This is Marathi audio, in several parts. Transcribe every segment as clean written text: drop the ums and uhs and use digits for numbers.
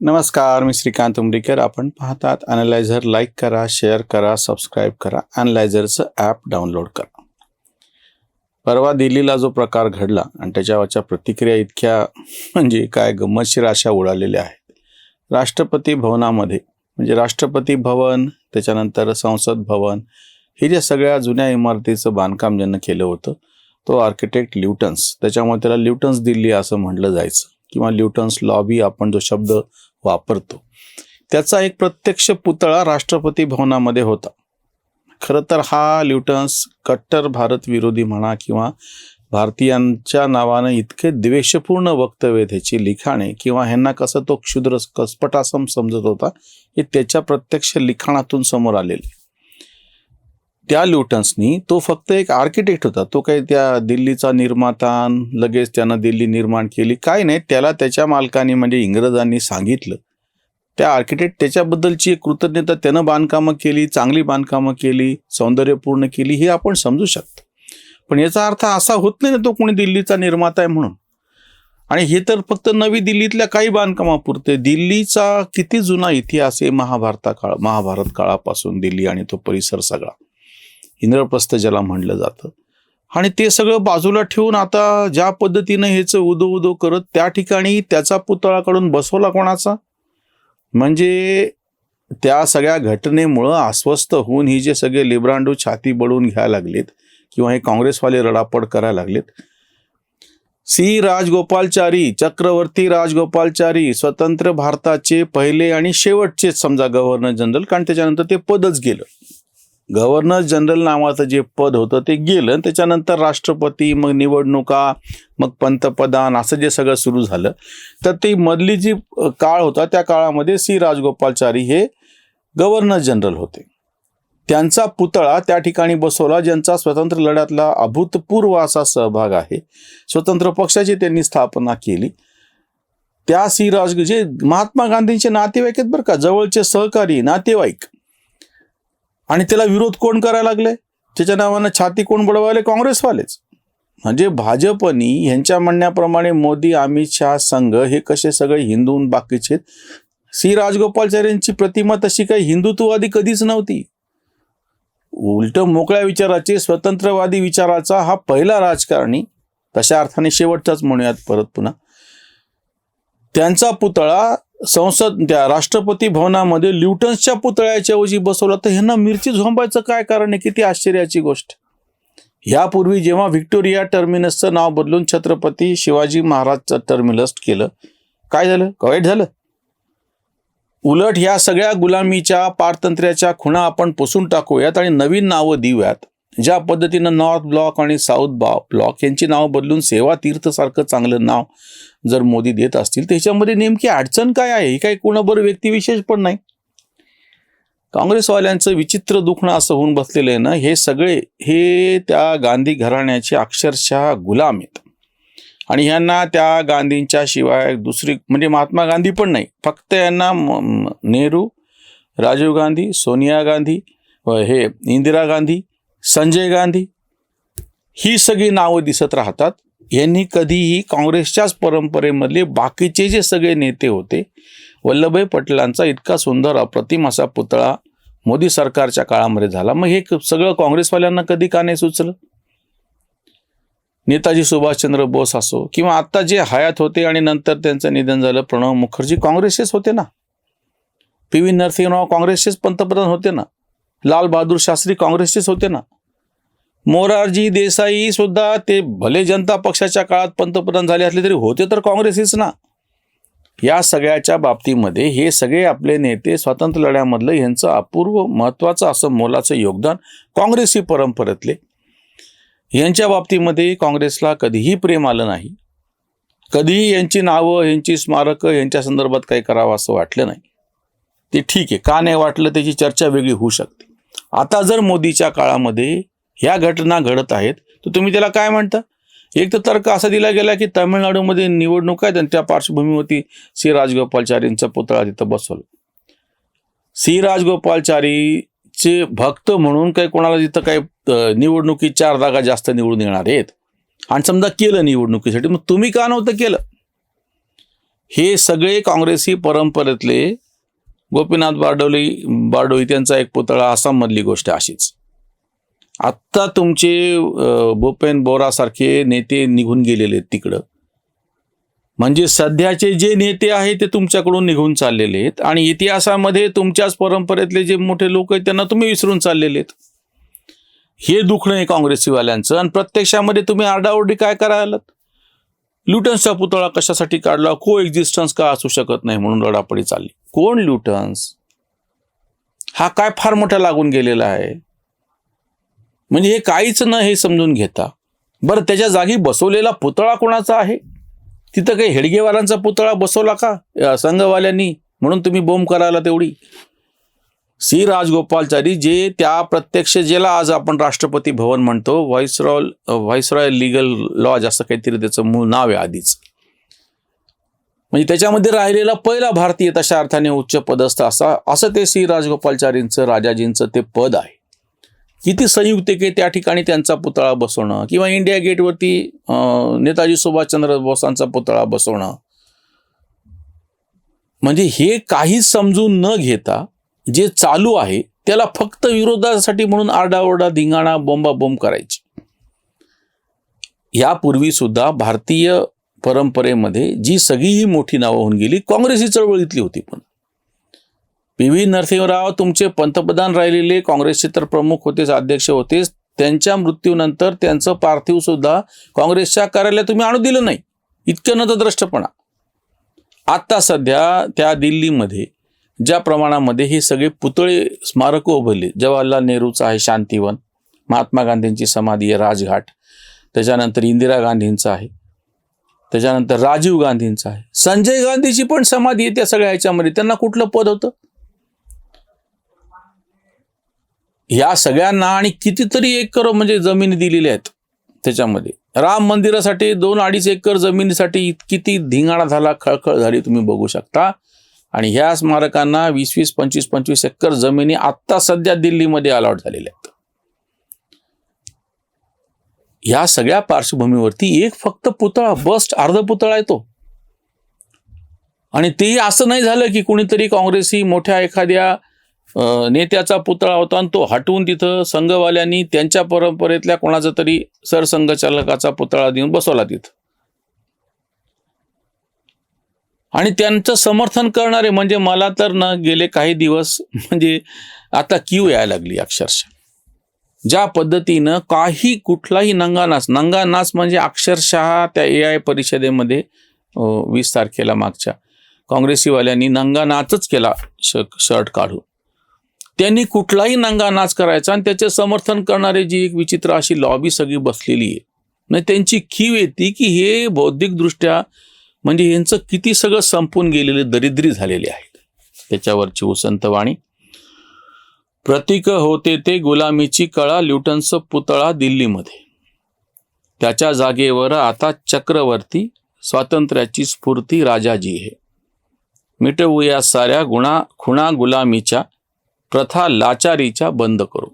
नमस्कार, मी श्रीकांत उमरीकर. आपण पाहतात ॲनालायझर. लाईक करा, शेअर करा, सबस्क्राईब करा. ॲनालायझरचं ॲप डाउनलोड करा. परवा दिल्लीला जो प्रकार घडला आणि त्याच्यावरच्या प्रतिक्रिया इतक्या म्हणजे काय गंमतशीर अशा उडालेल्या आहेत. राष्ट्रपती भवनामध्ये म्हणजे राष्ट्रपती भवन, त्याच्यानंतर संसद भवन, हे जे सगळ्या जुन्या इमारतीचं बांधकाम ज्यांनी केलं होतं तो आर्किटेक्ट ल्युटन्स. त्याच्यामुळे त्याला ल्युटन्स दिल्ली असं म्हटलं जायचं किंवा ल्युटन्स लॉबी आपण जो शब्द वापरतो, त्याचा एक प्रत्यक्ष पुतळा राष्ट्रपती भवनामध्ये होता. खरं तर हा ल्युटन्स कट्टर भारत विरोधी म्हणा किंवा भारतीयांच्या नावानं इतके द्वेषपूर्ण वक्तव्य, त्याची लिखाणे किंवा ह्यांना कसं तो क्षुद्र कसपटासम समजत होता, हे त्याच्या प्रत्यक्ष लिखाणातून समोर आलेले. त्या ल्युटन्सनी, तो फक्त एक आर्किटेक्ट होता, तो काही त्या दिल्लीचा निर्माता लगेच त्यानं दिल्ली निर्माण केली काय नाही. त्याला त्याच्या मालकाने म्हणजे इंग्रजांनी सांगितलं, त्या आर्किटेक्ट त्याच्याबद्दलची एक कृतज्ञता, त्यानं बांधकामं केली, चांगली बांधकामं केली, सौंदर्यपूर्ण केली, हे आपण समजू शकतो. पण याचा अर्थ असा होत नाही ना तो कोणी दिल्लीचा निर्माता आहे म्हणून. आणि हे तर फक्त नवी दिल्लीतल्या काही बांधकामापुरते. दिल्लीचा किती जुना इतिहास आहे, महाभारत काळापासून दिल्ली आणि तो परिसर सगळा, इंद्रप्रस्थ ज्याला म्हणलं जातं. आणि ते सगळं बाजूला ठेवून आता ज्या पद्धतीनं ह्याचं उदो करत त्या ठिकाणी त्याचा पुतळा काढून बसवला कोणाचा, म्हणजे त्या सगळ्या घटनेमुळं अस्वस्थ होऊन ही जे सगळे लिब्रांडू छाती बळून घ्यायला लागलेत किंवा हे काँग्रेसवाले रडापड करायला लागलेत. चक्रवर्ती राजगोपालचारी स्वतंत्र भारताचे पहिले आणि शेवटचे समजा गव्हर्नर जनरल, कारण त्याच्यानंतर ते पदच गेलं. गव्हर्नर जनरल नावाचं जे पद होतं ते गेलं. त्याच्यानंतर राष्ट्रपती, मग निवडणुका, मग पंतप्रधान, असं जे सगळं सुरू झालं. तर ती मधली जी काळ होता त्या काळामध्ये राजगोपालचारी हे गव्हर्नर जनरल होते. त्यांचा पुतळा त्या ठिकाणी बसवला, ज्यांचा स्वतंत्र लढ्यातला अभूतपूर्व असा सहभाग आहे. स्वतंत्र पक्षाची त्यांनी स्थापना केली. त्या जे महात्मा गांधींचे नातेवाईक आहेत बरं का, जवळचे सहकारी नातेवाईक. आणि त्याला विरोध कोण करायला लागले, त्याच्या नावानं छाती कोण बडवायले, काँग्रेसवालेच. म्हणजे भाजपनी ह्यांच्या म्हणण्याप्रमाणे मोदी, अमित शहा संघ हे कसे सगळे हिंदू बाकीचे. राजगोपालचार्यांची प्रतिमा तशी काही हिंदुत्ववादी कधीच नव्हती. उलट मोकळ्या विचाराचे, स्वतंत्रवादी विचाराचा हा पहिला राजकारणी, तशा अर्थाने शेवटचाच म्हणूयात परत पुन्हा. त्यांचा पुतळा त्या राष्ट्रपती भवनामध्ये ल्युटन्सच्या पुतळ्याच्या ऐवजी बसवला. तर ह्यांना मिरची झोंबायचं काय कारण आहे? किती आश्चर्याची गोष्ट. यापूर्वी जेव्हा व्हिक्टोरिया टर्मिनसचं नाव बदलून छत्रपती शिवाजी महाराज टर्मिनस केलं, काय झालं? वाईट झालं. उलट ह्या सगळ्या गुलामीच्या पारतंत्र्याच्या खुणा आपण पुसून टाकूयात आणि नवीन नावं देऊयात. ज्या पद्धतीनं नॉर्थ ब्लॉक आणि साऊथ ब्लॉक यांची नावं बदलून सेवा तीर्थसारखं चांगलं नाव जर मोदी देत असतील तर ह्याच्यामध्ये नेमकी अडचण काय आहे? ही काही कोणाबरोबर व्यक्तिविशेष पण नाही. काँग्रेसवाल्यांचं विचित्र दुखणं असं होऊन बसलेलं आहे ना, हे सगळे हे त्या गांधी घराण्याचे अक्षरशः गुलाम आहेत. आणि ह्यांना त्या गांधींच्या शिवाय दुसरी म्हणजे महात्मा गांधी पण नाही, फक्त यांना नेहरू, राजीव गांधी, सोनिया गांधी, हे इंदिरा गांधी, संजय गांधी, ही सगळी नावं दिसत राहतात. यांनी कधीही काँग्रेसच्याच परंपरेमधले बाकीचे जे सगळे नेते होते, वल्लभभाई पटेलांचा इतका सुंदर अप्रतिम असा पुतळा मोदी सरकारच्या काळामध्ये झाला. मग हे सगळं काँग्रेसवाल्यांना कधी का नाही सुचलं? नेताजी सुभाषचंद्र बोस असो किंवा आता जे हयात होते आणि नंतर त्यांचं निधन झालं प्रणव मुखर्जी, काँग्रेसचेच होते ना. पी.व्ही. नरसिंहराव काँग्रेसचेच पंतप्रधान होते ना. लाल बहादूर शास्त्री काँग्रेसचेच होते ना. मोरारजी देसाई सुद्धा ते भले जनता पक्षाच्या काळात पंतप्रधान झाले असले तरी होते तर काँग्रेसच ना. या सगळ्याच्या बाबतीमध्ये हे सगळे आपले नेते स्वातंत्र्य लढ्यामधलं यांचं अपूर्व महत्त्वाचं असं मोलाचं योगदान काँग्रेसी परंपरेतले, यांच्या बाबतीमध्ये काँग्रेसला कधीही प्रेम आलं नाही. कधीही यांची नावं, यांची स्मारकं यांच्या संदर्भात काही करावं असं वाटलं नाही. ते ठीक आहे, का नाही वाटलं त्याची चर्चा वेगळी होऊ शकते. आता जर मोदीच्या काळामध्ये ह्या घटना घडत आहेत तर तुम्ही त्याला काय म्हणता? एक तर तर्क असा दिला गेला की तामिळनाडूमध्ये निवडणूक आहेत आणि त्या पार्श्वभूमीवरती राजगोपालचारींचा पुतळा तिथं बसवला. राजगोपालचारीचे भक्त म्हणून काही कोणाला तिथं काही निवडणुकीत 4 जागा जास्त निवडून येणार आहेत आणि समजा केलं निवडणुकीसाठी, मग तुम्ही का नव्हतं केलं? हे सगळे काँग्रेसी परंपरेतले गोपीनाथ बारडोली त्यांचा एक पुतळा, आसाममधली गोष्ट अशीच. आत्ता तुमचे भूपेन बोरासारखे नेते निघून गेलेले आहेत तिकडं. म्हणजे सध्याचे जे नेते आहेत ते तुमच्याकडून निघून चाललेले आहेत आणि इतिहासामध्ये तुमच्याच परंपरेतले जे मोठे लोक आहेत त्यांना तुम्ही विसरून चाललेले आहेत. हे दुखणं आहे काँग्रेसीवाल्यांचं. आणि प्रत्यक्षामध्ये तुम्ही आरडाओरडी काय करायला? ल्युटन्सचा पुतळा कशासाठी काढला? को एक्झिस्टन्स का असू शकत नाही म्हणून रडापडी चालली. कोण ल्युटन्स? हा काय फार मोठा लागून गेलेला आहे. म्हणजे हे काहीच न हे समजून घेता. बरं, त्याच्या जागी बसवलेला पुतळा कोणाचा आहे? तिथं काही हेडगेवारांचा पुतळा बसवला का संघवाल्यांनी म्हणून तुम्ही बोंब करायला तेवढी? सी राजगोपालचारी जे त्या प्रत्यक्ष ज्याला आज आपण राष्ट्रपती भवन म्हणतो, व्हाईसरॉय लीगल लॉज असं काहीतरी त्याचं मूळ नाव आहे आधीच. म्हणजे त्याच्यामध्ये राहिलेला पहिला भारतीय तशा अर्थाने उच्च पदस्थ असं ते सी राजगोपालचारींचं, राजाजींचं ते पद आहे. किती संयुक्त आहे त्या ठिकाणी त्यांचा पुतळा बसवणं किंवा इंडिया गेटवरती नेताजी सुभाषचंद्र बोसांचा पुतळा बसवणं. म्हणजे हे काहीच समजून न घेता जे चालू आहे त्याला फक्त विरोधासाठी म्हणून आरडाओरडा, धिंगाणा, बोंबाबोंब करायची. यापूर्वी सुद्धा भारतीय परंपरेमध्ये जी सगळी मोठी नावं होऊन गेली काँग्रेसी चळवळीतली होती. पण पी.व्ही. नरसिंहराव तुमचे पंतप्रधान राहिलेले, काँग्रेसचे तर प्रमुख होतेच, अध्यक्ष होतेच. त्यांच्या मृत्यूनंतर त्यांचं पार्थिव सुद्धा काँग्रेसच्या कार्यालयात तुम्ही आणू दिलं नाही. इतकं नतद्रष्टपणा. आता सध्या त्या दिल्लीमध्ये ज्या प्रमाणामध्ये हे सगळे पुतळे, स्मारकं उभारली, जवाहरलाल नेहरूचं आहे शांतीवन, महात्मा गांधींची समाधी आहे राजघाट, त्याच्यानंतर इंदिरा गांधींचं आहे, त्याच्यानंतर राजीव गांधींचं आहे, संजय गांधीची पण समाधी आहे त्या सगळ्या ह्याच्यामध्ये. त्यांना कुठलं पद होतं? या सगळ्यांना आणि कितीतरी एकर म्हणजे जमिनी दिलेल्या आहेत त्याच्यामध्ये. राम मंदिरासाठी 2-2.5 एकर जमिनीसाठी किती धिंगाणा झाला, खळखळ झाली तुम्ही बघू शकता. आणि ह्या स्मारकांना 20-20, 25-25 एकर जमिनी आत्ता सध्या दिल्लीमध्ये अलॉट झालेल्या आहेत. ह्या सगळ्या पार्श्वभूमीवरती एक फक्त पुतळा, बस्ट अर्ध पुतळा आहे तो. आणि ते असं नाही झालं की कुणीतरी काँग्रेसी मोठ्या एखाद्या नेत्याचा पुतळा होता आणि तो हटवून तिथं संघवाल्यांनी त्यांच्या परंपरेतल्या कोणाचा तरी सरसंघचालकाचा पुतळा देऊन बसवला तिथं. आणि त्यांचं समर्थन करणारे म्हणजे मला तर ना गेले काही दिवस म्हणजे आता क्यू यायला लागली अक्षरशः. ज्या पद्धतीनं कुठलाही नंगानाच म्हणजे अक्षरशः त्या AI परिषदेमध्ये 20 तारखेला मागच्या काँग्रेसीवाल्यांनी नंगानाचच केला शर्ट काढून. त्यांनी कुठलाही नंगानाच करायचा आणि त्याचे समर्थन करणारे जी एक विचित्र अशी लॉबी सगळी बसलेली आहे. नाही त्यांची खीव येते की हे बौद्धिकदृष्ट्या म्हणजे यांचं किती सगळं संपून गेलेले, दरिद्री झालेले आहेत. त्याच्यावरची उसंतवाणी. प्रतीक होते ते गुलामीची कळा, ल्युटन्स पुतळा दिल्लीमध्ये. त्याच्या जागेवर आता चक्रवर्ती, स्वातंत्र्याची स्फूर्ती राजाजी हे. मिटवूया साऱ्या खुणा गुलामीच्या, प्रथा लाचारीच्या बंद करू.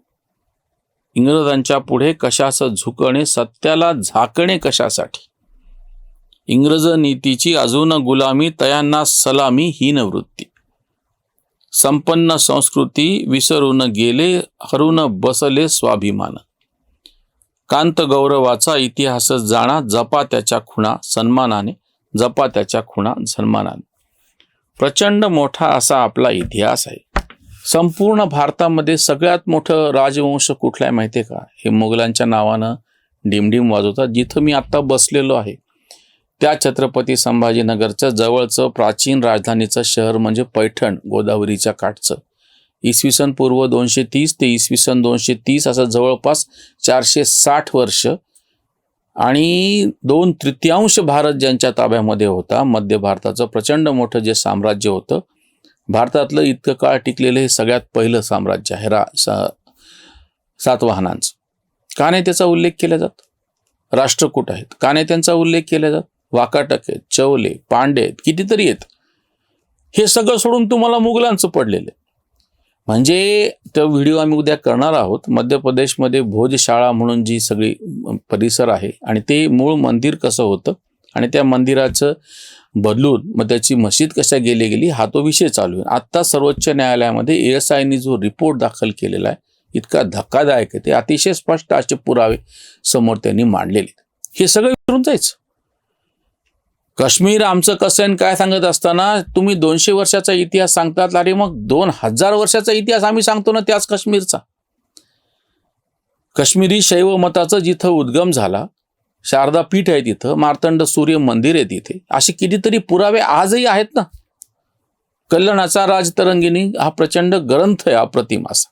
इंग्रजांच्या पुढे कशाचं झुकणे, सत्याला झाकणे कशासाठी. इंग्रज नीतीची अजून गुलामी, तयांना सलामी हीन वृत्ती. संपन्न संस्कृती विसरून गेले, हरून बसले स्वाभिमान. कांत गौरवाचा इतिहास जाणा, जपा त्याच्या खुणा सन्मानाने, जपा त्याच्या खुणा सन्मानाने. प्रचंड मोठा असा आपला इतिहास आहे. संपूर्ण भारतामध्ये सगळ्यात मोठं राजवंश कुठला आहे माहिती आहे का? हे मोगलांच्या नावानं डिमडिम वाजवतात. जिथं मी आत्ता बसलेलो आहे त्या छत्रपती संभाजीनगरचं जवळचं प्राचीन राजधानीचं शहर म्हणजे पैठण, गोदावरीच्या काठचं. इसवी सन पूर्व 230 ते इसवी सन 230 असं जवळपास 460 वर्ष. आणि 2/3 भारत ज्यांच्या ताब्यामध्ये होता, मध्य भारताचं प्रचंड मोठं जे साम्राज्य होतं, भारतातलं इतकं काळ टिकलेलं हे सगळ्यात पहिलं साम्राज्य आहे सातवाहनांचं. का नाही त्याचा उल्लेख केला जात? राष्ट्रकूट आहेत, का नाही त्यांचा उल्लेख केला जात? वाकाटक आहेत, चवले, पांडे आहेत, कितीतरी आहेत. हे सगळं सोडून तुम्हाला मुघलांचं पडलेलं आहे. म्हणजे तो व्हिडिओ आम्ही उद्या करणार आहोत. मध्य प्रदेशमध्ये भोजशाळा म्हणून जी सगळी परिसर आहे आणि ते मूळ मंदिर कसं होतं आणि त्या मंदिराचं बदलून मग त्याची मशीद कशा गेली हा तो विषय चालू आहे. आत्ता सर्वोच्च न्यायालयामध्ये ASIने जो रिपोर्ट दाखल केलेला आहे इतका धक्कादायक आहे. ते अतिशय स्पष्ट असे पुरावे समोर त्यांनी मांडलेले. हे सगळं विसरून जायचं. काश्मीर आमचं कसं आहे काय सांगत असताना तुम्ही 200 वर्षाचा इतिहास सांगतात. अरे मग 2000 वर्षाचा इतिहास आम्ही सांगतो ना त्याच काश्मीरचा. काश्मीरी शैव मताचा जिथं उद्गम झाला, शारदा पीठ आहे तिथं, मार्तंड सूर्य मंदिर आहे तिथे, असे कितीतरी पुरावे आजही आहेत ना. कल्याणाचा राजतरंगिणी हा प्रचंड ग्रंथ आहे, अप्रतिम असा.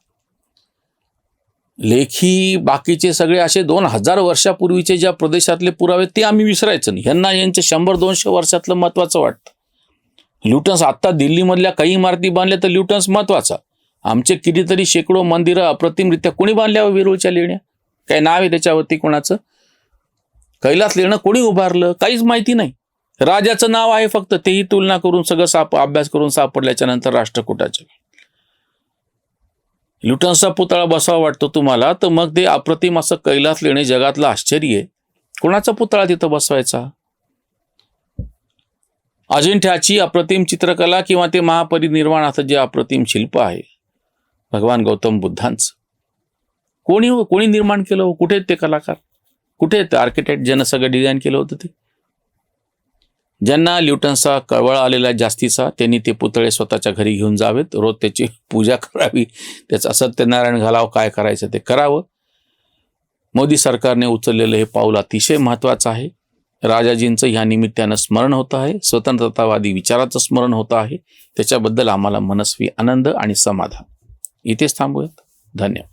लेखी बाकीचे सगळे असे 2000 वर्षापूर्वीचे ज्या प्रदेशातले पुरावे ते आम्ही विसरायचं नाही. यांना यांचे 100-200 वर्षातलं महत्वाचं वाटतं. ल्युटन्स आत्ता दिल्लीमधल्या काही इमारती बांधल्या तर ल्युटन्स महत्वाचा. आमचे कितीतरी शेकडो मंदिरं अप्रतिमरित्या कोणी बांधल्या वेरूळच्या लेण्या? काय नाव आहे त्याच्यावरती कोणाचं? कैलास लेणं कोणी उभारलं? काहीच माहिती नाही. राजाचं नाव आहे फक्त, तेही तुलना करून सगळं अभ्यास करून सापडल्याच्या नंतर राष्ट्रकुटाच्या. ल्युटन्सचा पुतळा बसावा वाटतो तुम्हाला तर मग ते अप्रतिम असं कैलास लेणे जगातलं आश्चर्य आहे. कोणाचा पुतळा तिथं बसवायचा? अजिंठ्याची अप्रतिम चित्रकला किंवा ते महापरिनिर्वाणाचं जे अप्रतिम शिल्प आहे भगवान गौतम बुद्धांचं, कोणी निर्माण केलं हो? कुठे आहेत ते कलाकार? कुठे आहेत आर्किटेक्ट ज्यानं सगळं डिझाईन केलं होतं ते? ज्यांना ल्युटन्सचा कळवळा आलेला जास्तीचा त्यांनी ते पुतळे स्वतःच्या घरी घेऊन जावेत, रोज त्याची पूजा करावी, त्याचा सत्यनारायण घालावं, काय करायचं ते करावं. मोदी सरकारने उचललेलं हे पाऊल अतिशय महत्त्वाचं आहे. राजाजींचं ह्या निमित्तानं स्मरण होतं आहे, स्वतंत्रतावादी विचाराचं स्मरण होतं आहे. त्याच्याबद्दल आम्हाला मनस्वी आनंद आणि समाधान. इथेच थांबूयात. धन्यवाद.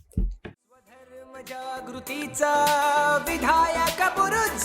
जागृतीचा विधायक बुरुज